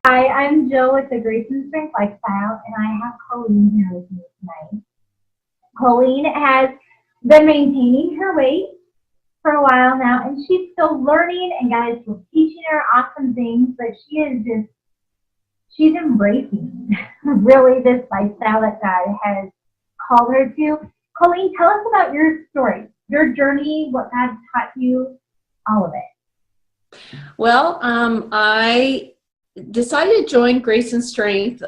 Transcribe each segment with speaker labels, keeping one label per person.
Speaker 1: Hi, I'm Jill with the Grace and Strength Lifestyle, and I have Coleen here with me tonight. Coleen has been maintaining her weight for a while now, and she's still learning, and God is still teaching her awesome things, but she's embracing really this lifestyle that God has called her to. Coleen, tell us about your story, your journey, what God taught you, all of it.
Speaker 2: Well, I decided to join Grace and Strength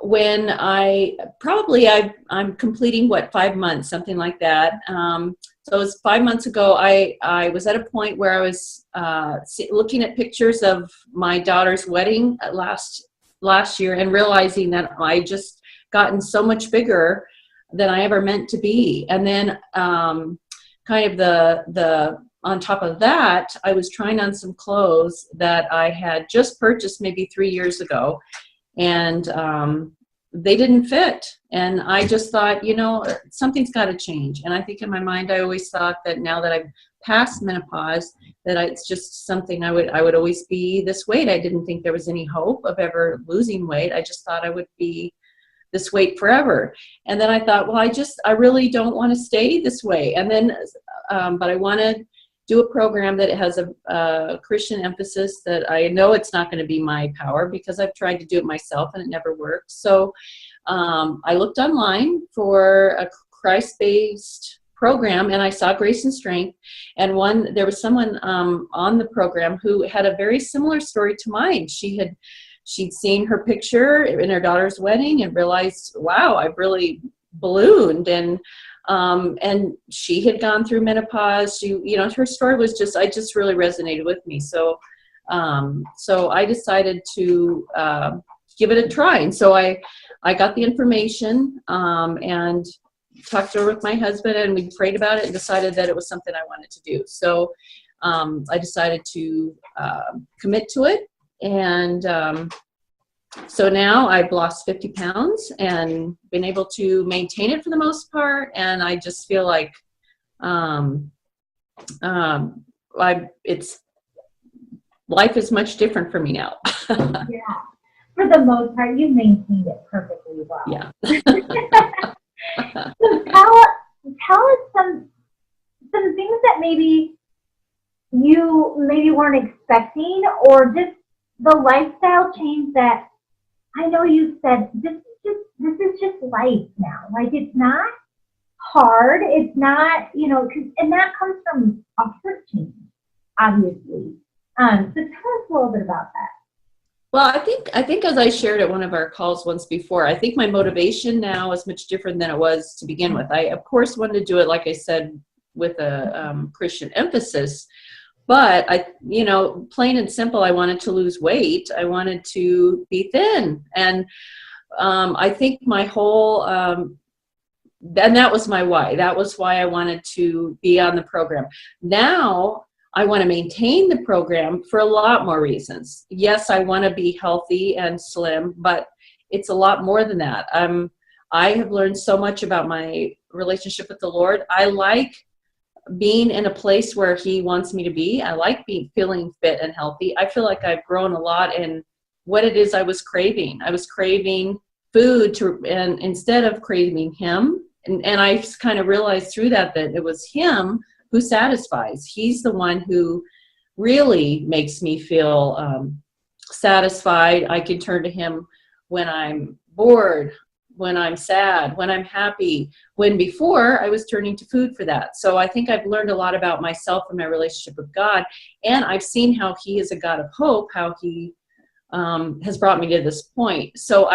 Speaker 2: when I'm completing 5 months, something like that. So it was 5 months ago. I was at a point where I was looking at pictures of my daughter's wedding last year and realizing that I just gotten so much bigger than I ever meant to be. And then kind of the on top of that, I was trying on some clothes that I had just purchased maybe 3 years ago, and they didn't fit. And I just thought, something's got to change. And I think in my mind, I always thought that now that I've passed menopause, that it's just something I would always be this weight. I didn't think there was any hope of ever losing weight. I just thought I would be this weight forever. And then I thought, well, I really don't want to stay this way. And then, but I want to do a program that has a Christian emphasis that I know it's not going to be my power because I've tried to do it myself and it never works. So I looked online for a Christ-based program and I saw Grace and Strength, and there was someone on the program who had a very similar story to mine. She'd seen her picture in her daughter's wedding and realized, wow, I've really ballooned. And she had gone through menopause. Her story was just really resonated with me. So I decided to give it a try. And so I got the information and talked over with my husband, and we prayed about it and decided that it was something I wanted to do. So I decided to commit to it. And so now I've lost 50 pounds and been able to maintain it for the most part. And I just feel like life is much different for me now.
Speaker 1: Yeah, for the most part, you maintained it perfectly well.
Speaker 2: Yeah.
Speaker 1: So tell us some things that maybe you weren't expecting, or just the lifestyle change that I know you said this is just life now. Like, it's not hard. It's not, and that comes from a heart change, obviously. So tell us a little bit about that.
Speaker 2: Well, I think as I shared at one of our calls once before, I think my motivation now is much different than it was to begin with. I, of course, wanted to do it, like I said, with a Christian emphasis. But plain and simple, I wanted to lose weight. I wanted to be thin. And I think my whole, and that was my why. That was why I wanted to be on the program. Now I want to maintain the program for a lot more reasons. Yes, I want to be healthy and slim, but it's a lot more than that. I have learned so much about my relationship with the Lord. I like being in a place where He wants me to be. I like feeling fit and healthy. I feel like I've grown a lot in what it is I was craving. I was craving food and instead of craving Him. And I kind of realized through that it was Him who satisfies. He's the one who really makes me feel satisfied. I can turn to Him when I'm bored, when I'm sad, when I'm happy, when before I was turning to food for that. So I think I've learned a lot about myself and my relationship with God, and I've seen how He is a God of hope, how He has brought me to this point. So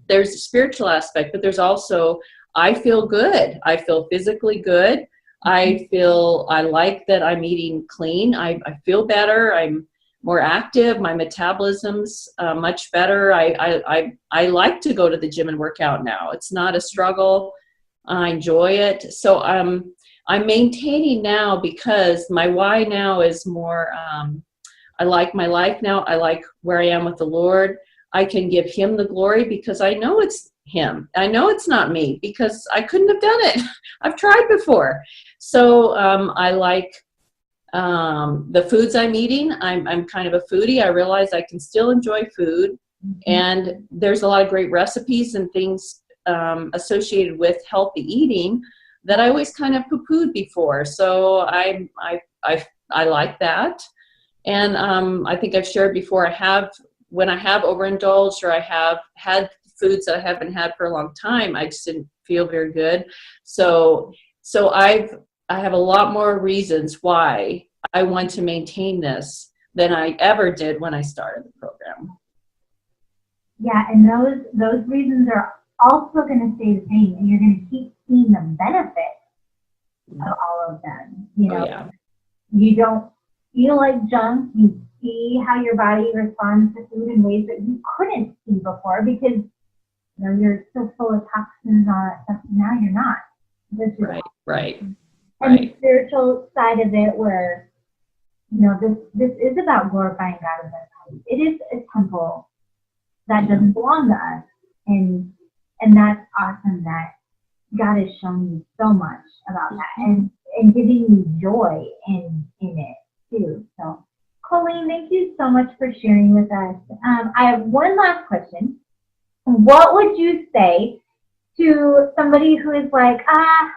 Speaker 2: there's a spiritual aspect, but there's also, I feel good. I feel physically good. I like that I'm eating clean. I feel better. I'm more active. My metabolism's much better. I like to go to the gym and work out now. It's not a struggle. I enjoy it. So I'm maintaining now because my why now is more, I like my life now. I like where I am with the Lord. I can give Him the glory because I know it's Him. I know it's not me because I couldn't have done it. I've tried before. So I like The foods I'm eating, I'm kind of a foodie. I realize I can still enjoy food, and there's a lot of great recipes and things associated with healthy eating that I always kind of poo-pooed before. So I like that. And I think I've shared before, when I have overindulged, or I have had foods that I haven't had for a long time, I just didn't feel very good. So I have a lot more reasons why I want to maintain this than I ever did when I started the program.
Speaker 1: Yeah, and those reasons are also going to stay the same, and you're going to keep seeing the benefit of all of them.
Speaker 2: Oh, yeah.
Speaker 1: You don't feel like junk. You see how your body responds to food in ways that you couldn't see before, because you're still full of toxins and all that stuff. Now you're not.
Speaker 2: Right.
Speaker 1: And the spiritual side of it, where this is about glorifying God in our body. It is a temple that doesn't belong to us, and that's awesome that God has shown you so much about that, and giving you joy in it too. So, Coleen, thank you so much for sharing with us. I have one last question. What would you say to somebody who is like, I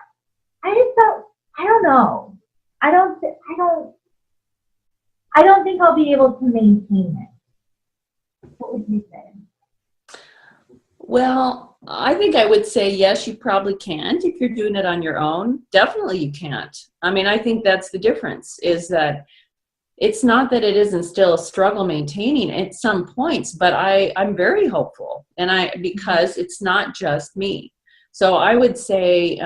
Speaker 1: don't know. I don't think I'll be able to maintain it. What would you say?
Speaker 2: Well, I think I would say, yes, you probably can't if you're doing it on your own. Definitely you can't. I mean, I think that's the difference, is that it's not that it isn't still a struggle maintaining at some points, but I'm very hopeful, because it's not just me. So I would say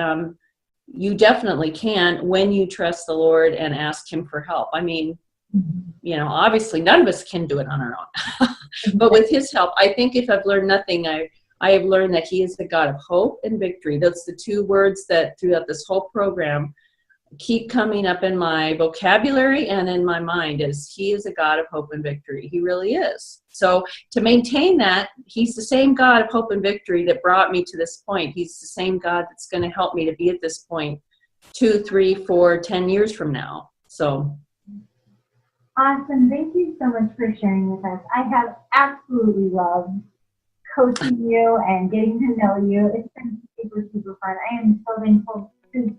Speaker 2: you definitely can, when you trust the Lord and ask Him for help. I mean, obviously none of us can do it on our own, but with His help, I think if I've learned nothing, I have learned that He is the God of hope and victory. That's the two words that throughout this whole program keep coming up in my vocabulary and in my mind, is He is a God of hope and victory. He really is. So to maintain that, He's the same God of hope and victory that brought me to this point. He's the same God that's going to help me to be at this point 2, 3, 4, 10 years from now. So
Speaker 1: awesome. Thank you so much for sharing with us. I have absolutely loved coaching you and getting to know you. It's been super, super fun. I am so thankful to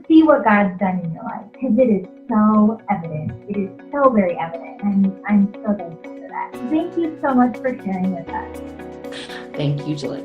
Speaker 1: see what God's done in your life, because it is so evident. It is so very evident, and I'm so thankful for that. Thank you so much for sharing with us.
Speaker 2: Thank you, Julie.